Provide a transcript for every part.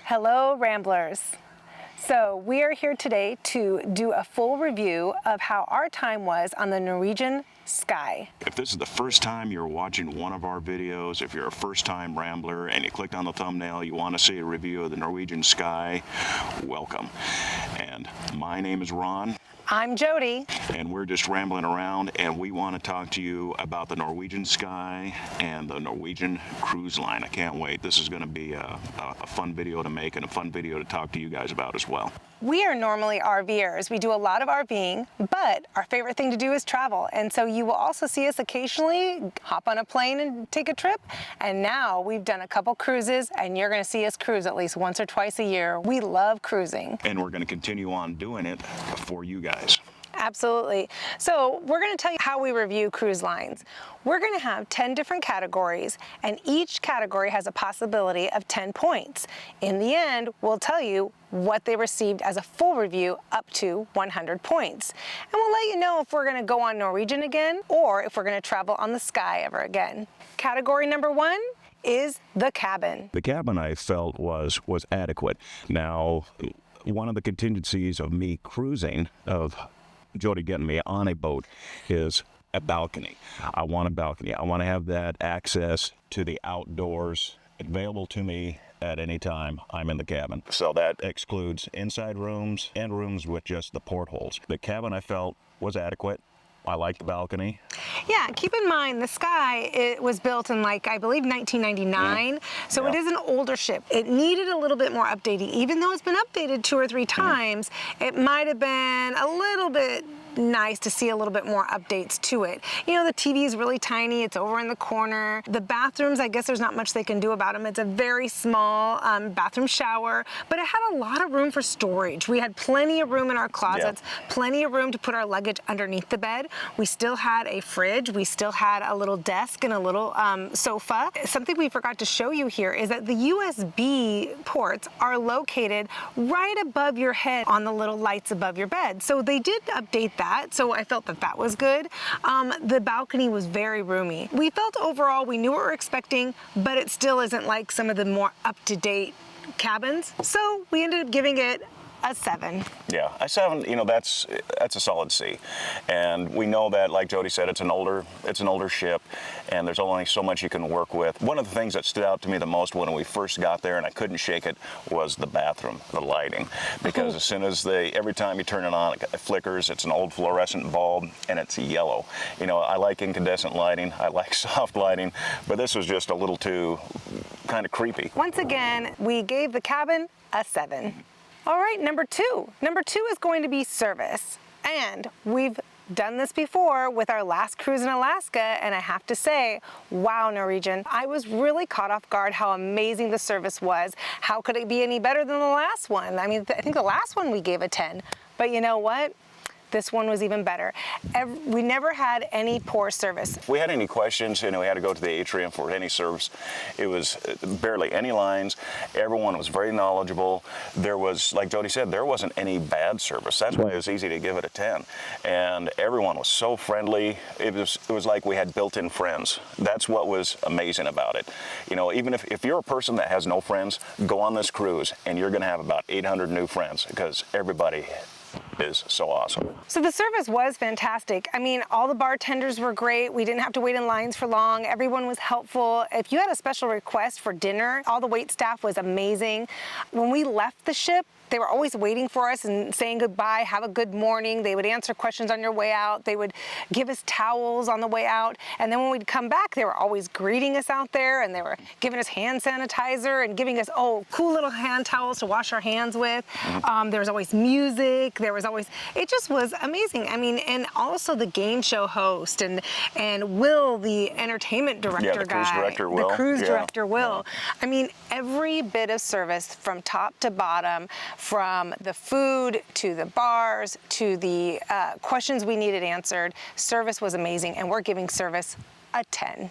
Hello, Ramblers. So we are here today to do a full review of how our time was on the Norwegian Sky. If this is the first time you're watching one of our videos, if you're a first-time Rambler and you clicked on the thumbnail, you want to see a review of the Norwegian Sky, welcome. And my name is Ron. I'm Jody. And we're just rambling around, and we want to talk to you about the Norwegian Sky and the Norwegian Cruise Line. I can't wait. This is going to be a fun video to make and a fun video to talk to you guys about as well. We are normally RVers. We do a lot of RVing, but our favorite thing to do is travel. And so you will also see us occasionally hop on a plane and take a trip. And now we've done a couple cruises, and you're going to see us cruise at least once or twice a year. We love cruising. And we're going to continue on doing it for you guys. Absolutely. So we're going to tell you how we review cruise lines. We're going to have 10 different categories, and each category has a possibility of 10 points. In the end, we'll tell you what they received as a full review up to 100 points. And we'll let you know if we're going to go on Norwegian again or if we're going to travel on the Sky ever again. Category number 1 is the cabin. The cabin, I felt, was adequate. Now, one of the contingencies of me cruising, of Jody getting me on a boat, is a balcony. I want a balcony. I want to have that access to the outdoors available to me at any time I'm in the cabin. So that excludes inside rooms and rooms with just the portholes. The cabin, I felt, was adequate. I like the balcony. Yeah, keep in mind the Sky, it was built in, like, I believe 1999, so it is an older ship. It needed a little bit more updating. Even though it's been updated 2 or 3 times, it might have been a little bit nice to see a little bit more updates to it. You know, the TV is really tiny. It's over in the corner. The bathrooms, I guess there's not much they can do about them. It's a very small bathroom shower, but it had a lot of room for storage. We had plenty of room in our closets, plenty of room to put our luggage underneath the bed. We still had a fridge. We still had a little desk and a little sofa. Something we forgot to show you here is that the USB ports are located right above your head on the little lights above your bed. So they did update that. So I felt that was good. The balcony was very roomy. We felt overall we knew what we were expecting, but it still isn't like some of the more up-to-date cabins. So we ended up giving it a 7. Yeah, a 7. You know, that's a solid C, and we know that, like Jody said, it's an older ship, and there's only so much you can work with. One of the things that stood out to me the most when we first got there, and I couldn't shake it, was the bathroom, the lighting, because as soon as every time you turn it on, it flickers. It's an old fluorescent bulb, and it's yellow. You know, I like incandescent lighting. I like soft lighting, but this was just a little too kind of creepy. Once again, we gave the cabin a 7. All right, number 2. Number 2 is going to be service. And we've done this before with our last cruise in Alaska, and I have to say, wow, Norwegian. I was really caught off guard how amazing the service was. How could it be any better than the last one? I mean, I think the last one we gave a 10, but you know what? This one was even better. We never had any poor service. If we had any questions, you know, we had to go to the atrium for any service. It was barely any lines. Everyone was very knowledgeable. There was, like Jody said, there wasn't any bad service. That's why it was easy to give it a 10. And everyone was so friendly. It was like we had built-in friends. That's what was amazing about it. You know, even if you're a person that has no friends, go on this cruise and you're going to have about 800 new friends, because everybody is so awesome. So the service was fantastic. I mean, all the bartenders were great. We didn't have to wait in lines for long. Everyone was helpful. If you had a special request for dinner, all the wait staff was amazing. When we left the ship, they were always waiting for us and saying goodbye, have a good morning. They would answer questions on your way out. They would give us towels on the way out. And then when we'd come back, they were always greeting us out there, and they were giving us hand sanitizer and giving us, cool little hand towels to wash our hands with. There was always music. There was always, it just was amazing. I mean, and also the game show host and Will, the entertainment director guy. The cruise director, Will. I mean, every bit of service from top to bottom, from the food to the bars to the questions we needed answered, service was amazing, and we're giving service a 10.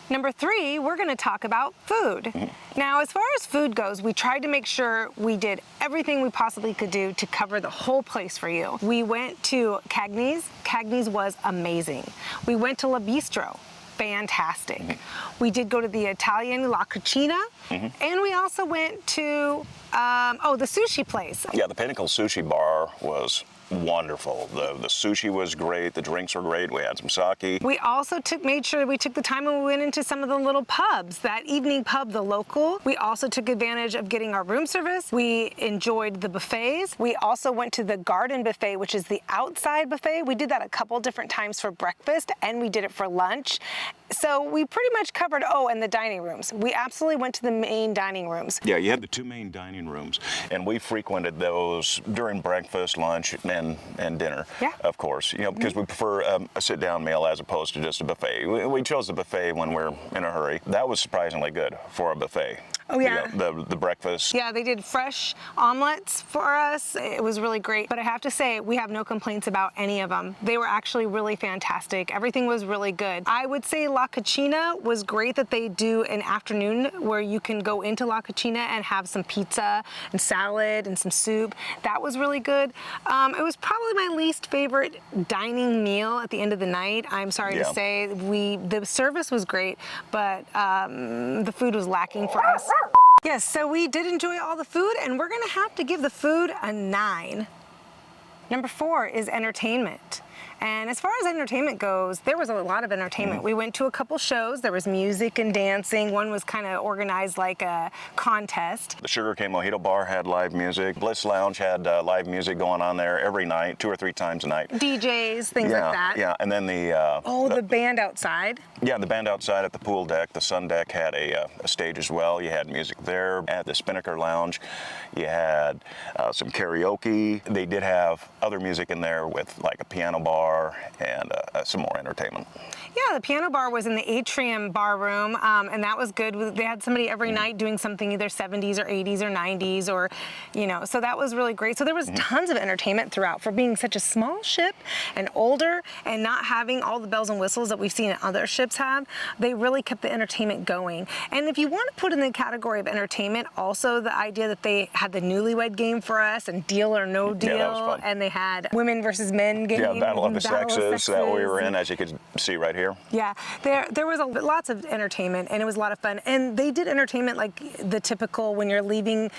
Number 3, we're going to talk about food. Now, as far as food goes, we tried to make sure we did everything we possibly could do to cover the whole place for you. We went to Cagney's. Cagney's was amazing. We went to La Bistro. fantastic. We did go to the Italian La Cucina, and we also went to, the sushi place. Yeah, the Pinnacle Sushi Bar was wonderful. The sushi was great. The drinks were great. We had some sake. We also made sure we took the time and we went into some of the little pubs. That evening pub, the local. We also took advantage of getting our room service. We enjoyed the buffets. We also went to the garden buffet, which is the outside buffet. We did that a couple different times for breakfast, and we did it for lunch. So we pretty much covered, and the dining rooms. We absolutely went to the main dining rooms. Yeah, you had the two main dining rooms, and we frequented those during breakfast, lunch, and dinner, of course, because we prefer a sit-down meal as opposed to just a buffet. We chose the buffet when we're in a hurry. That was surprisingly good for a buffet. Oh, yeah. The breakfast. Yeah, they did fresh omelets for us. It was really great. But I have to say, we have no complaints about any of them. They were actually really fantastic. Everything was really good. I would say La Cucina was great that they do an afternoon where you can go into La Cucina and have some pizza and salad and some soup. That was really good. It was probably my least favorite dining meal at the end of the night. I'm sorry to say. The service was great, but the food was lacking for us. Yes, so we did enjoy all the food, and we're gonna have to give the food a 9. Number 4 is entertainment. And as far as entertainment goes, there was a lot of entertainment. We went to a couple shows. There was music and dancing. One was kind of organized like a contest. The Sugar Cane Mojito Bar had live music. Bliss Lounge had live music going on there every night, 2 or 3 times a night. DJs, things like that. Yeah, and then the band outside. Yeah, the band outside at the pool deck. The Sun Deck had a stage as well. You had music there. At the Spinnaker Lounge, you had some karaoke. They did have other music in there with like a piano bar and some more entertainment. Yeah, the piano bar was in the atrium bar room, and that was good. They had somebody every night doing something either 70s or 80s or 90s, or, so that was really great. So there was tons of entertainment throughout for being such a small ship and older and not having all the bells and whistles that we've seen other ships have. They really kept the entertainment going. And if you want to put in the category of entertainment, also the idea that they had the newlywed game for us and Deal or No Deal, that was fun. And they had women versus men game. Yeah, Battle of the Sexes that we were in, as you could see right here. Yeah, there was lots of entertainment, and it was a lot of fun. And they did entertainment like the typical when you're leaving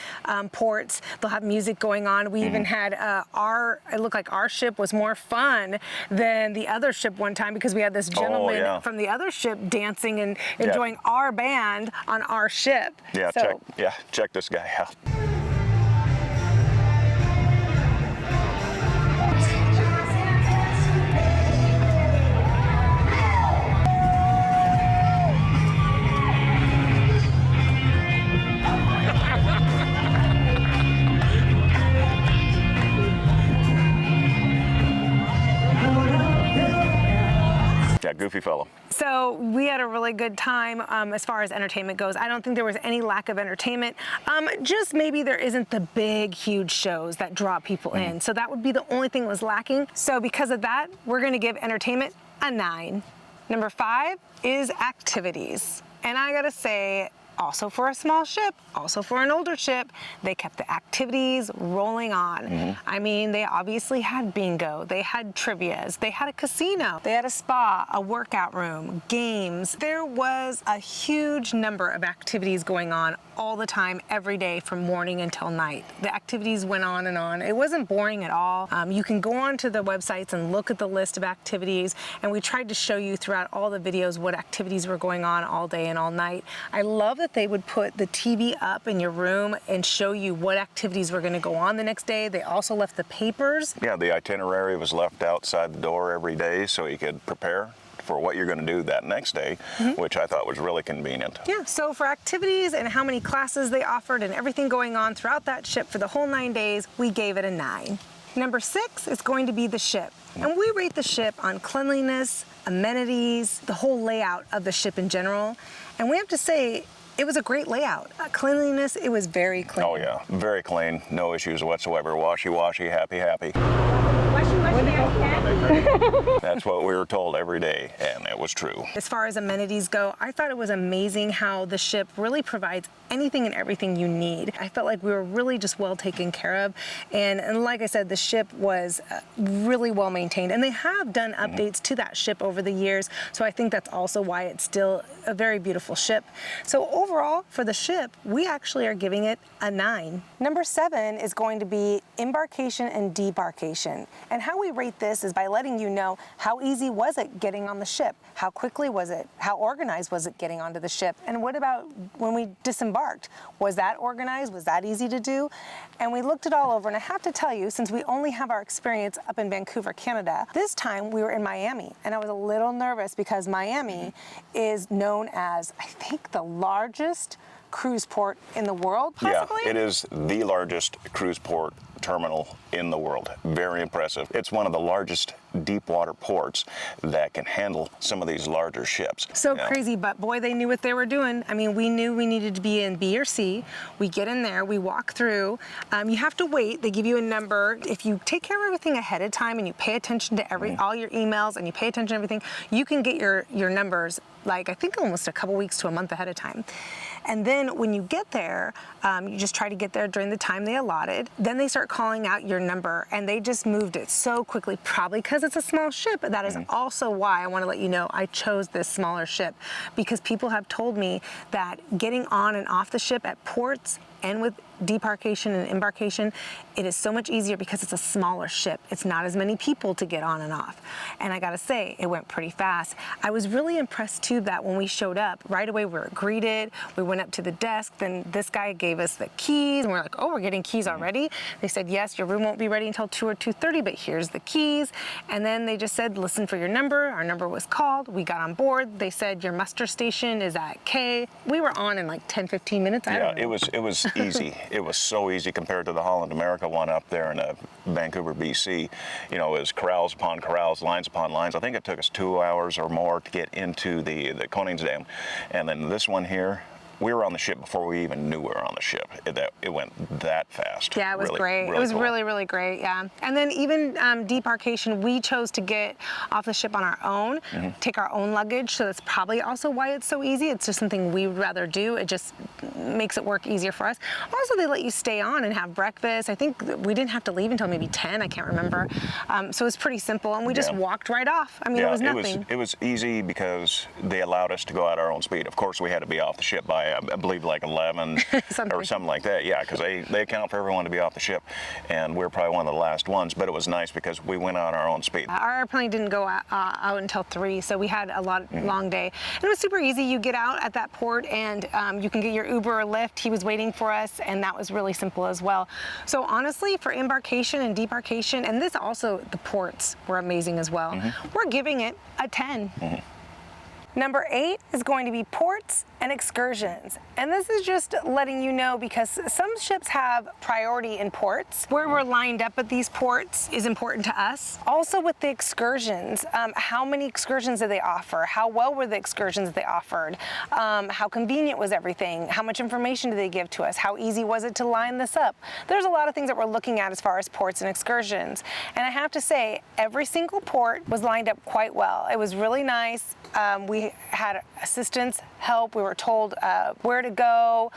ports, they'll have music going on. We even had it looked like our ship was more fun than the other ship one time, because we had this gentleman from the other ship dancing and enjoying our band on our ship. Yeah, check this guy out. Goofy fellow. So we had a really good time as far as entertainment goes. I don't think there was any lack of entertainment. Just maybe there isn't the big, huge shows that draw people in. So that would be the only thing that was lacking. So because of that, we're going to give entertainment a 9. Number 5 is activities. And I gotta say, also for a small ship, also for an older ship, they kept the activities rolling on. I mean, they obviously had bingo, they had trivias, they had a casino, they had a spa, a workout room, games. There was a huge number of activities going on all the time, every day, from morning until night. The activities went on and on. It wasn't boring at all. You can go onto the websites and look at the list of activities, and we tried to show you throughout all the videos what activities were going on all day and all night. I love that they would put the TV up in your room and show you what activities were going to go on the next day. They also left the papers. Yeah, the itinerary was left outside the door every day so you could prepare for what you're going to do that next day, which I thought was really convenient. Yeah, so for activities and how many classes they offered and everything going on throughout that ship for the whole 9 days, we gave it a 9. Number 6 is going to be the ship. And we rate the ship on cleanliness, amenities, the whole layout of the ship in general. And we have to say, it was a great layout. Cleanliness, it was very clean. Oh yeah, very clean, no issues whatsoever. Washy, washy, happy, happy. Washy, washy. That's what we were told every day, and it was true. As far as amenities go, I thought it was amazing how the ship really provides anything and everything you need. I felt like we were really just well taken care of. And like I said, the ship was really well maintained. And they have done updates to that ship over the years. So I think that's also why it's still a very beautiful ship. So overall, for the ship, we actually are giving it a 9. Number 7 is going to be embarkation and debarkation. And how we rate this is by letting you know how easy was it getting on the ship? How quickly was it? How organized was it getting onto the ship? And what about when we disembarked? Was that organized? Was that easy to do? And we looked it all over, and I have to tell you, since we only have our experience up in Vancouver, Canada, this time we were in Miami, and I was a little nervous because Miami is known as, I think, the largest cruise port in the world, possibly? Yeah, it is the largest cruise port terminal in the world. Very impressive. It's one of the largest deep water ports that can handle some of these larger ships. So crazy, but boy, they knew what they were doing. I mean, we knew we needed to be in B or C. We get in there, we walk through. You have to wait. They give you a number. If you take care of everything ahead of time and you pay attention to all your emails and you pay attention to everything, you can get your numbers, like I think almost a couple weeks to a month ahead of time. And then when you get there, you just try to get there during the time they allotted. Then they start calling out your number, and they just moved it so quickly, probably because it's a small ship. That is also why I want to let you know I chose this smaller ship, because people have told me that getting on and off the ship at ports and with debarkation and embarkation, it is so much easier because it's a smaller ship. It's not as many people to get on and off. And I gotta say, it went pretty fast. I was really impressed too that when we showed up, right away we were greeted, we went up to the desk, then this guy gave us the keys, and we're like, oh, we're getting keys already? They said, yes, your room won't be ready until 2 or 2:30, but here's the keys. And then they just said, listen for your number. Our number was called, we got on board. They said, your muster station is at K. We were on in like 10, 15 minutes. I don't know. It was easy. It was so easy compared to the Holland America one up there in Vancouver, BC. You know, it was corrals upon corrals, lines upon lines. I think it took us 2 hours or more to get into the Koningsdam. And then this one here, we were on the ship before we even knew we were on the ship. It went that fast. Yeah, it was really, great. Really it was cool. really, really great, yeah. And then even debarkation, we chose to get off the ship on our own, take our own luggage, so that's probably also why it's so easy. It's just something we would rather do. It just makes it work easier for us. Also, they let you stay on and have breakfast. I think we didn't have to leave until maybe 10, I can't remember. So it was pretty simple, and we just walked right off. I mean, it was nothing. It was easy because they allowed us to go at our own speed. Of course, we had to be off the ship by, I believe, like 11 or something like that. Yeah, because they account for everyone to be off the ship, and we're probably one of the last ones, but it was nice because we went on our own speed. Our airplane didn't go out until 3, so we had a long day. And it was super easy. You get out at that port, and you can get your Uber or Lyft. He was waiting for us, and that was really simple as well. So honestly, for embarkation and debarkation, and this also, the ports were amazing as well, we're giving it a 10. Number 8 is going to be ports and excursions. And this is just letting you know, because some ships have priority in ports. Where we're lined up at these ports is important to us. Also with the excursions, how many excursions did they offer? How well were the excursions they offered? How convenient was everything? How much information did they give to us? How easy was it to line this up? There's a lot of things that we're looking at as far as ports and excursions. And I have to say, every single port was lined up quite well. It was really nice. We had assistance, help. We were told where to go,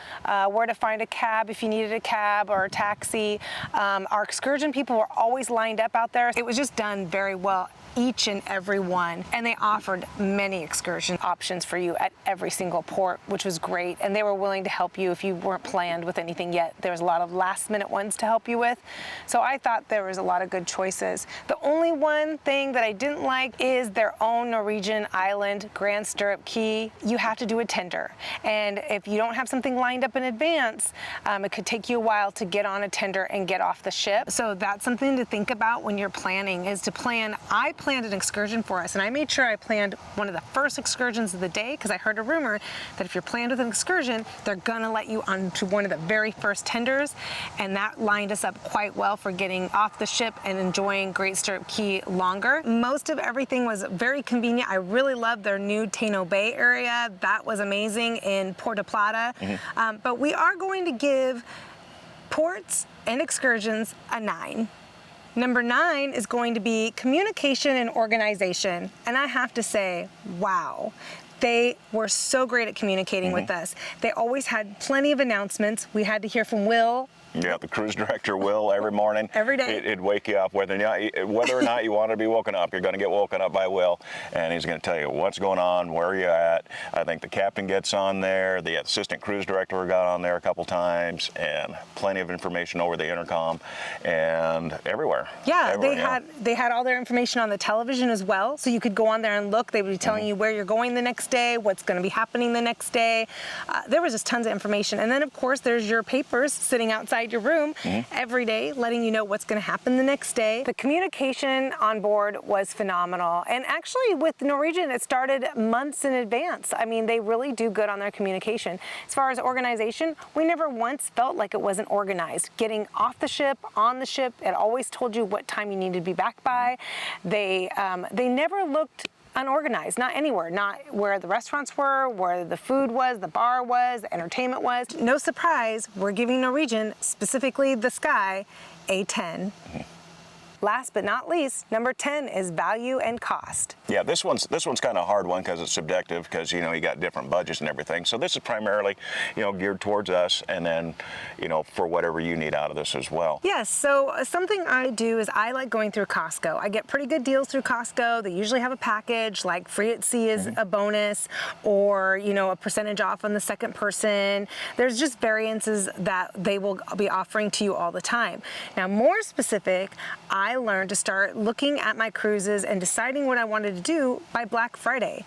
where to find a cab if you needed a cab or a taxi. Our excursion people were always lined up out there. It was just done very well, each and every one. And they offered many excursion options for you at every single port, which was great. And they were willing to help you if you weren't planned with anything yet. There was a lot of last minute ones to help you with. So I thought there was a lot of good choices. The only one thing that I didn't like is their own Norwegian island, Grand Stirrup Key. You have to do a tender. And if you don't have something lined up in advance, it could take you a while to get on a tender and get off the ship. So that's something to think about when you're planning, is to plan. I planned an excursion for us, and I made sure I planned one of the first excursions of the day, because I heard a rumor that if you're planned with an excursion, they're gonna let you onto one of the very first tenders, and that lined us up quite well for getting off the ship and enjoying Great Stirrup Key longer. Most of everything was very convenient. I really loved their new Tano Bay area. That was amazing in Puerto Plata. But we are going to give ports and excursions a 9. Number 9 is going to be communication and organization. And I have to say, wow. They were so great at communicating with us. They always had plenty of announcements. We had to hear from Will. Yeah, the cruise director will every morning. Every day. It'd wake you up. Whether or not you want to be woken up, you're going to get woken up by Will, and he's going to tell you what's going on, where you're at. I think the captain gets on there. The assistant cruise director got on there a couple times, and plenty of information over the intercom and everywhere. Yeah, everywhere, they had all their information on the television as well, so you could go on there and look. They would be telling you where you're going the next day, what's going to be happening the next day. There was just tons of information. And then, of course, there's your papers sitting outside your room every day, letting you know what's going to happen the next day. The communication on board was phenomenal. And actually, with Norwegian, it started months in advance. I mean, they really do good on their communication. As far as organization, we never once felt like it wasn't organized. Getting off the ship, on the ship, it always told you what time you needed to be back by. They never looked unorganized, not anywhere, not where the restaurants were, where the food was, the bar was, the entertainment was. No surprise, we're giving Norwegian, specifically the Sky, a 10. Last but not least, number 10 is value and cost. Yeah, this one's kind of a hard one because it's subjective, because you got different budgets and everything. So this is primarily geared towards us, and then for whatever you need out of this as well. Yes, so something I do is I like going through Costco. I get pretty good deals through Costco. They usually have a package, like free at sea is a bonus, or a percentage off on the second person. There's just variances that they will be offering to you all the time. Now, more specific, I learned to start looking at my cruises and deciding what I wanted to do by Black Friday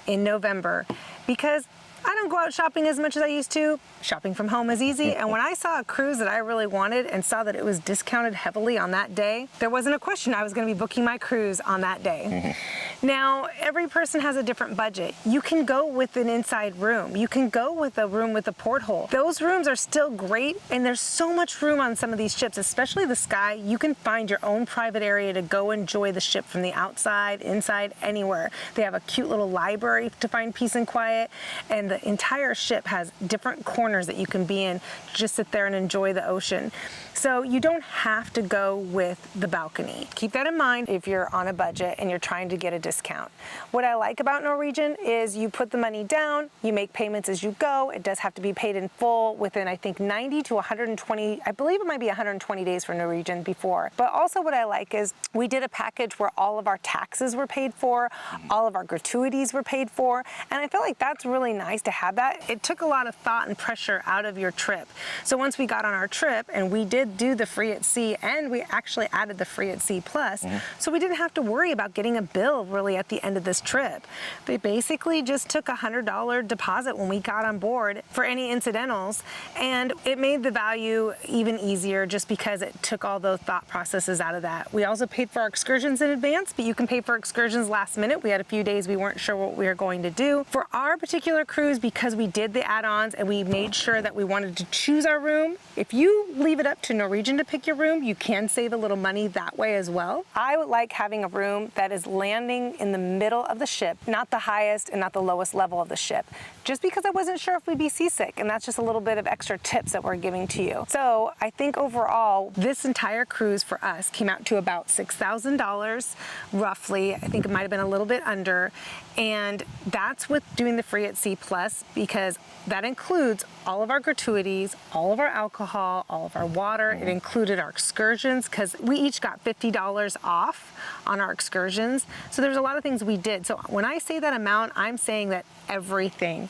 in November, because I don't go out shopping as much as I used to. Shopping from home is easy. And when I saw a cruise that I really wanted and saw that it was discounted heavily on that day, there wasn't a question I was going to be booking my cruise on that day. Now, every person has a different budget. You can go with an inside room. You can go with a room with a porthole. Those rooms are still great, and there's so much room on some of these ships, especially the Sky. You can find your own private area to go enjoy the ship from the outside, inside, anywhere. They have a cute little library to find peace and quiet, and the entire ship has different corners that you can be in, just sit there and enjoy the ocean. So you don't have to go with the balcony. Keep that in mind if you're on a budget and you're trying to get a discount. What I like about Norwegian is you put the money down, you make payments as you go. It does have to be paid in full within, I think, 90 to 120, I believe it might be 120 days for Norwegian before. But also what I like is we did a package where all of our taxes were paid for, all of our gratuities were paid for, and I felt like that's really nice to have that. It took a lot of thought and pressure out of your trip. So once we got on our trip and we did do the free at sea, and we actually added the free at sea plus, so we didn't have to worry about getting a bill really at the end of this trip. They basically just took a $100 deposit when we got on board for any incidentals, and it made the value even easier just because it took all those thought processes out of that. We also paid for our excursions in advance, but you can pay for excursions last minute. We had a few days we weren't sure what we were going to do. For our particular cruise, because we did the add-ons and we made sure that we wanted to choose our room, if you leave it up to Norwegian to pick your room, you can save a little money that way as well. I would like having a room that is landing in the middle of the ship, not the highest and not the lowest level of the ship, just because I wasn't sure if we'd be seasick, and that's just a little bit of extra tips that we're giving to you. So I think overall, this entire cruise for us came out to about $6,000, roughly. I think it might have been a little bit under, and that's with doing the free at sea plus, because that includes all of our gratuities, all of our alcohol, all of our water. It included our excursions, because we each got $50 off on our excursions. So there's a lot of things we did. So when I say that amount, I'm saying that everything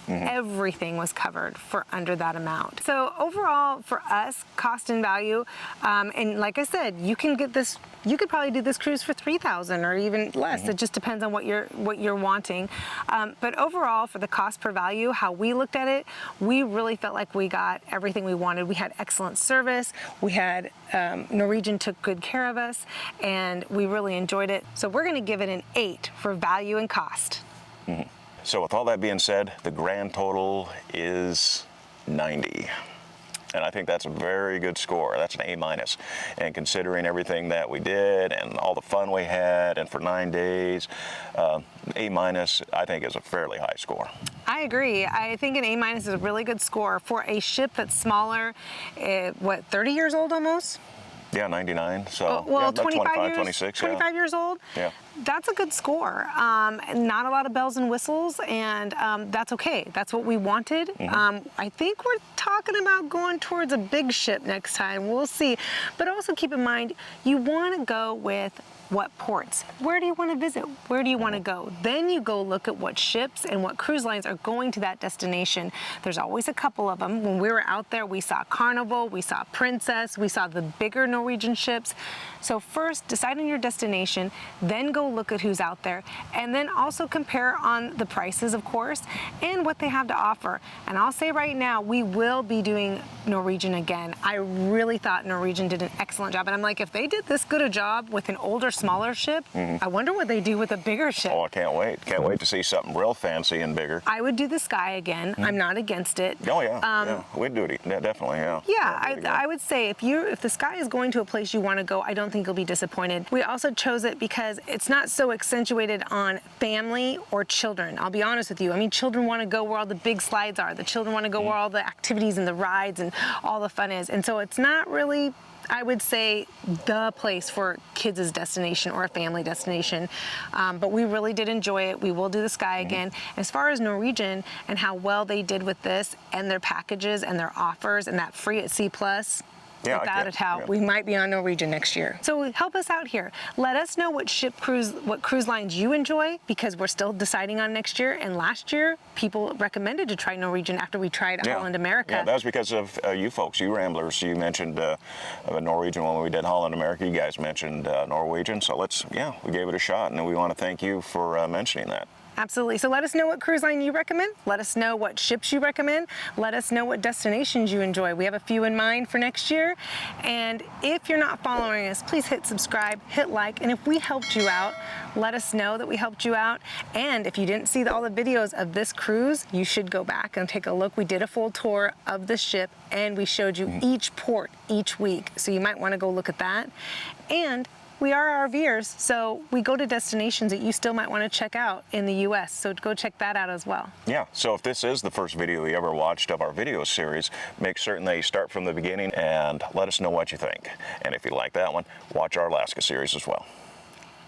was covered for under that amount. So overall, for us, cost and value, and like I said, you can get this, you could probably do this cruise for $3,000 or even less. It just depends on what you're wanting. But overall, for the cost per value, how we looked at it, we really felt like we got everything we wanted. We had excellent service. We had Norwegian took good care of us, and we really enjoyed it. So we're going to give it an 8 for value and cost. So with all that being said, the grand total is 90. And I think that's a very good score. That's an A-. And considering everything that we did and all the fun we had, and for 9 days, A-, I think is a fairly high score. I agree. I think an A- is a really good score for a ship that's smaller, 30 years old almost? Yeah, 99. So well, yeah, about 25 years, 26. 25 years old. Yeah. That's a good score. Not a lot of bells and whistles, and that's okay. That's what we wanted. I think we're talking about going towards a big ship next time. We'll see. But also keep in mind, you want to go with what ports? Where do you want to visit? Where do you want to go? Then you go look at what ships and what cruise lines are going to that destination. There's always a couple of them. When we were out there, we saw Carnival, we saw Princess, we saw the bigger Norwegian ships. So first, decide on your destination, then go look at who's out there, and then also compare on the prices, of course, and what they have to offer. And I'll say right now, we will be doing Norwegian again. I really thought Norwegian did an excellent job. And I'm like, if they did this good a job with an older, smaller ship, I wonder what they do with a bigger ship. Oh, I can't wait. Can't wait to see something real fancy and bigger. I would do the Sky again. I'm not against it. Oh, yeah. Yeah. We'd do it. Yeah, definitely, yeah. Yeah, I would say if the Sky is going to a place you want to go, I don't think you'll be disappointed. We also chose it because it's not so accentuated on family or children. I'll be honest with you. I mean, children want to go where all the big slides are. The children want to go where all the activities and the rides and all the fun is. And so it's not really, I would say, the place for kids' destination or a family destination. But we really did enjoy it. We will do the Sky again. As far as Norwegian and how well they did with this and their packages and their offers and that free at C+, Yeah, without a doubt, we might be on Norwegian next year. So help us out here. Let us know what cruise lines you enjoy, because we're still deciding on next year. And last year, people recommended to try Norwegian after we tried Holland America. Yeah, that was because of you folks, you ramblers. You mentioned Norwegian when we did Holland America. You guys mentioned Norwegian. So we gave it a shot, and we want to thank you for mentioning that. Absolutely. So let us know what cruise line you recommend. Let us know what ships you recommend. Let us know what destinations you enjoy. We have a few in mind for next year. And if you're not following us, please hit subscribe, hit like, and if we helped you out, let us know that we helped you out. And if you didn't see all the videos of this cruise, you should go back and take a look. We did a full tour of the ship, and we showed you each port each week. So you might want to go look at that. And we are RVers, so we go to destinations that you still might want to check out in the U.S., so go check that out as well. Yeah, so if this is the first video you ever watched of our video series, make certain that you start from the beginning and let us know what you think. And if you like that one, watch our Alaska series as well.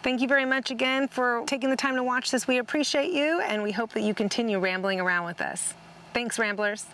Thank you very much again for taking the time to watch this. We appreciate you, and we hope that you continue rambling around with us. Thanks, Ramblers.